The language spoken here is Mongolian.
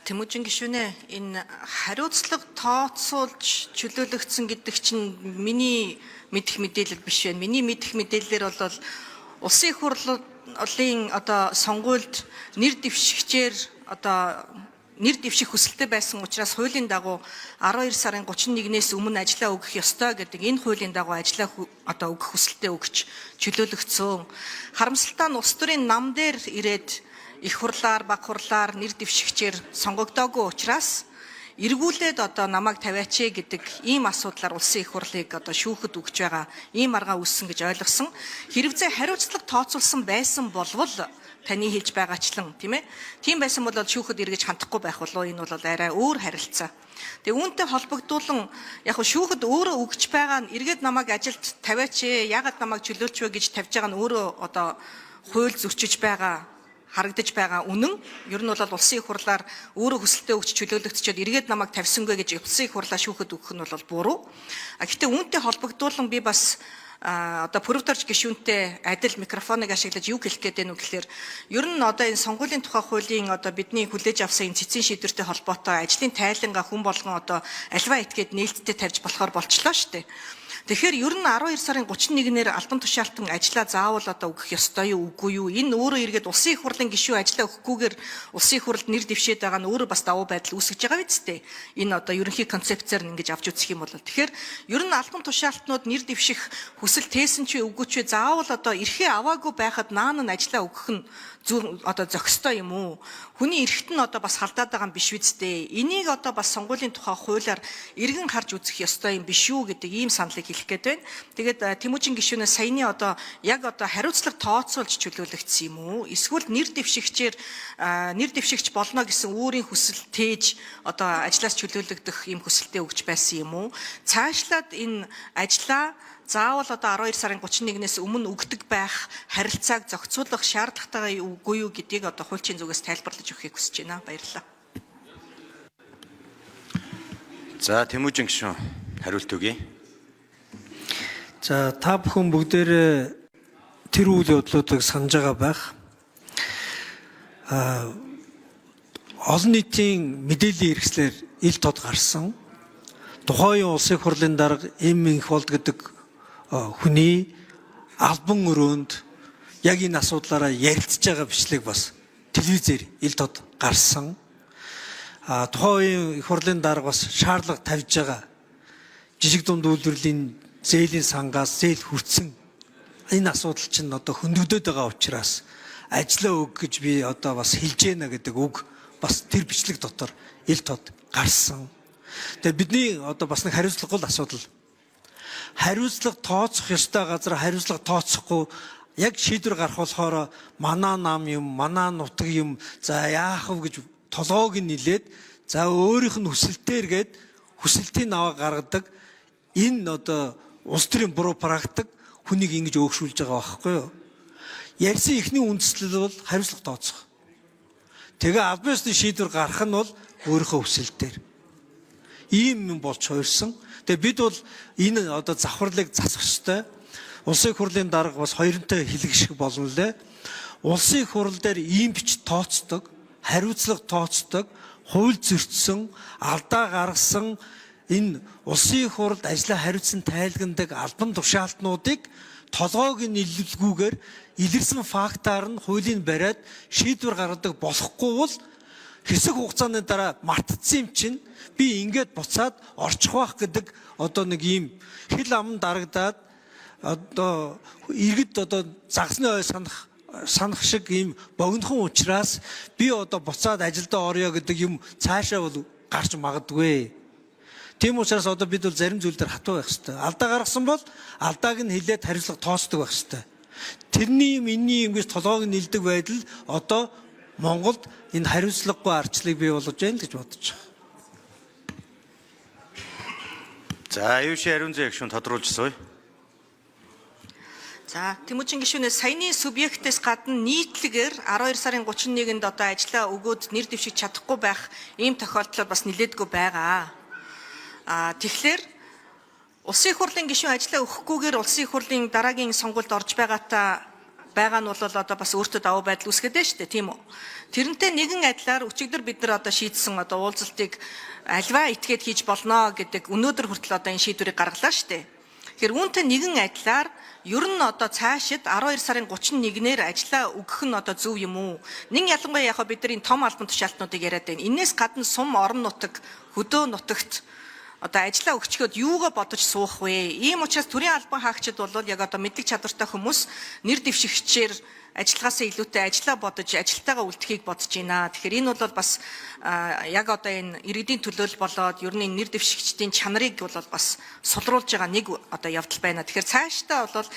Тэмүүжин гишүүнэ энэ хариуцлага тооцоолж чөлөөлөгдсөн гэдэг чинь миний мэдэх мэдээлэл биш байна. Миний мэдэх мэдээлэлээр бол улсын их хурлын сонгуульд нэр дэвшигчээр нэр дэвших хүсэлтэй байсан учраас хуулийн дагуу 12 сарын 31-ээс өмнө ажиллаа өгөх ёстой гэдэг энэ хуулийн дагуу ажиллаа өгөх хүсэлтэд өгч чөлөөлөгдсөн. Харамсалтай нь улс төрийн нам дээр ирээд их хурлаар, баг хурлаар нэр дэвшигчээр сонгогдоогүй учраас эргүүлээд намайг тавиач гэдэг ийм асуудлаар улсын их хурлыг шүүхэд өгч байгаа ийм арга үүссэн гэж ойлгосон. Хэрвээ хариуцлага тооцоолсон байсан болвол таны хэлж байгаачлан тийм ээ. Тийм байсан бол шүүхэд эргэж хандахгүй байх болов. Энэ бол арай өөр харилцаа. Тэгээ үүнтэй холбогдуулан яг шүүхэд өөрөө өгч байгаа нь эргээд намайг ажилд тавиач яагаад намайг чөлөөлч вэ гэж тавьж байгаа нь өөрөө хууль зөрчиж байгаа харагдаж байгаа үнэн. Ер нь бол улсын их хурлаар өөрөө хүсэлтэд өгч чөлөөлөгдчихэд эргээд намайг тавьсангүй гэж улсын их хурлаа шүүхэд өгөх нь бол буруу. Гэхдээ үүнтэй холбогдуулан би бас провторч гишүүнтэй адил микрофоныг ашиглаж юу хэлэх гээд байна вэ гэхээр ер нь энэ сонгуулийн тухай хуулийн бидний хүлээж авсан цэцэн шийдвэртэй холбоотой ажлын тайлангаа хүн болгон альва этгээд нээлттэй тавьж болохоор болчлоо шүү дээ. Тэгэхээр ер нь 12 сарын 31-ээр албан тушаалтан ажиллаа заавал өгөх ёстой юу үгүй юу? Энэ өөрөө эргээд улсын их хурлын гишүүн ажиллаа өгөхгүйгээр улсын их хурлд нэр дэвшээд байгаа нь өөрөө бас давуу байдал үүсгэж байгаа биз дээ. Энэ ерөнхий концепцээр нь ингэж авч үзэх юм бол тэгэхээр ер нь албан тушаалтнууд нэр дэвших хүсэл тээсэн ч үгүй ч заавал эрхээ аваагүй байхад наан нь ажиллаа өгөх нь зохистой юм уу? Хүний эрхт нь бас халдаад байгаа юм биш үсттэй. Энийг бас сонгуулийн тухай хуулиар эргэн харж үзэх ёстой юм биш үү гэдэг ийм саналыг хэлэх гээд байна. Тэгээд Тэмүүжин гишүүнээс саяны яг хариуцлага тооцоолж чөлөөлөгдсөн юм уу? Эсвэл нэр дэвшигч болно гэсэн өөрийн хүсэл тээж ажлаас чөлөөлөгдөх ийм хүсэлтэд өгч байсан юм уу? Цаашлаад энэ ажлаа заавал 12 сарын 31-ээс өмнө өгдөг байх харилцааг зохицуулах шаардлагатай үгүй юу гэдгийг хуульчийн зүгээс тайлбарлаж өгөхийг хүсэж байна. Баярлалаа. За Тэмүүжин гишүүн хариулт өгье. За та бүхэн бүгдээрээ тэр үйл явдлуудыг санаж байгаа байх. Олон нийтийн мэдээллийн хэрэгслэр ил тод гарсан. Тухайн улсын их хурлын дарга Эм Инх болд гэдэг хүний албан өрөөнд яг энэ асуудлаараа ярилцж байгаа бичлэг бас телевизээр ил тод гарсан. Тухайн их хурлын дарга бас шаардлага тавьж байгаа жижиг дунд үйлдвэрлэлийн зээлийн сангаас зээл хүртсэн энэ асуудал чинь хөндөгдөд байгаа учраас ажиллаа өг гэж би бас хэлж яана гэдэг үг бас тэр бичлэг дотор ил тод гарсан. Тэгээ бидний бас нэг хариуцлагагүй асуудал. Хариуцлага тооцох ёстой газар хариуцлага тооцохгүй яг шийдвэр гарах болохоор манаа нам юм, манаа нутаг юм, за яах вэ гэж толгойг нь нилээд за өөрийнх нь хүсэлтээргээд хүсэлтийн аваа гаргадаг энэ улс төрийн буруу практик хүнийг ингэж өөгшүүлж байгаа байхгүй юу? Ярьсан ихний үндэслэл бол хариуцлага тооцох. Тэгээ албан ёсны шийдвэр гарах нь бол өөрийнхөө хүсэлтээр. Ийм юм болж хуурсан. Тэгээ бид бол энэ завхарлыг засах ёстой. Улсын их хурлын дарга бас хоёрынтой хэлгших болно лээ. Улсын их хурл дээр ийм бич тооцдог, хариуцлага тооцдог, хууль зөрчсөн, алдаа гаргасан энэ улсын их хурлд ажиллаа хариуцсан тайлгандаг албан тушаалтнуудыг толгойг нь илэлгүйгээр илэрсэн фактаар нь хуулийн бариад шийдвэр гаргадаг болохгүй бол хэсэг хугацааны дараа мартцсан юм чинь би ингээд буцаад орчих байх гэдэг нэг ийм хил ам дарагдаад иргэд загсны ой санах шиг ийм богинохон учраас би буцаад ажилдаа орё гэдэг юм цаашаа бол гарч магадгүй. Тийм учраас бид бол зарим зүйл дээр хатуу байх хэрэгтэй. Алдаа гаргасан бол алдааг нь хэлээд хариуцлага тооцдог байх хэрэгтэй. Тэрний юм энэний юм гэж толгойг нь нэлдэг байдал Монголд энэ хариуцлагагүй арчлыг бий болгож байна гэж бодож байна. За Юуши Ариун зэ гишүүн тодруулжсоё. За Тэмүүжин гишүүнээс саяны субъектээс гадна нийтлэгээр 12 сарын 31-нд ажиллаа өгөөд нэр дэвшиж чадахгүй байх ийм тохиолдол бас нилээдгүй байгаа. Тэгэхээр улсын их хурлын гишүүн ажиллаа өгөхгүйгээр улсын их хурлын дараагийн сонгуульд орж байгаатай байгаа нь бол одоо бас өөртөө давуу байдал үүсгээд байна шүү дээ, тийм үү? Тэрнтэй нэгэн адилаар өчигдөр бид нар одоо шийдсэн одоо уулзалтыг альва этгээд хийж болно гэдэг өнөөдөр хүртэл одоо энэ шийдвэрийг гаргалаа шүү дээ. Тэгэхээр үүнтэй нэгэн адилаар ер нь одоо цаашид 12 сарын 31-ээр ажиллаа өгөх нь одоо зөв юм уу? Нэг ялангуяа яг бид нар энэ том албан тушаалтнуудыг яриад байна. Инээс гадна сум орон нутаг, хөдөө нутагт одоо ажиллаа өгчгөөд юугаа бодож суух вэ? Ийм учраас төрийн албан хаагчид бол яг одоо мэдлэг чадвартай хүмүүс нэр дэвшигчээр ажиллагаасаа илүүтэй ажиллаа бодож ажилтайгаа үлдэхийг бодож байна. Тэгэхээр энэ бол бас яг одоо энэ иргэдийн төлөөлөл болоод ер нь нэр дэвшигчдийн чанарыг бол бас сулруулж байгаа нэг одоо явдал байна. Тэгэхээр цаашдаа бол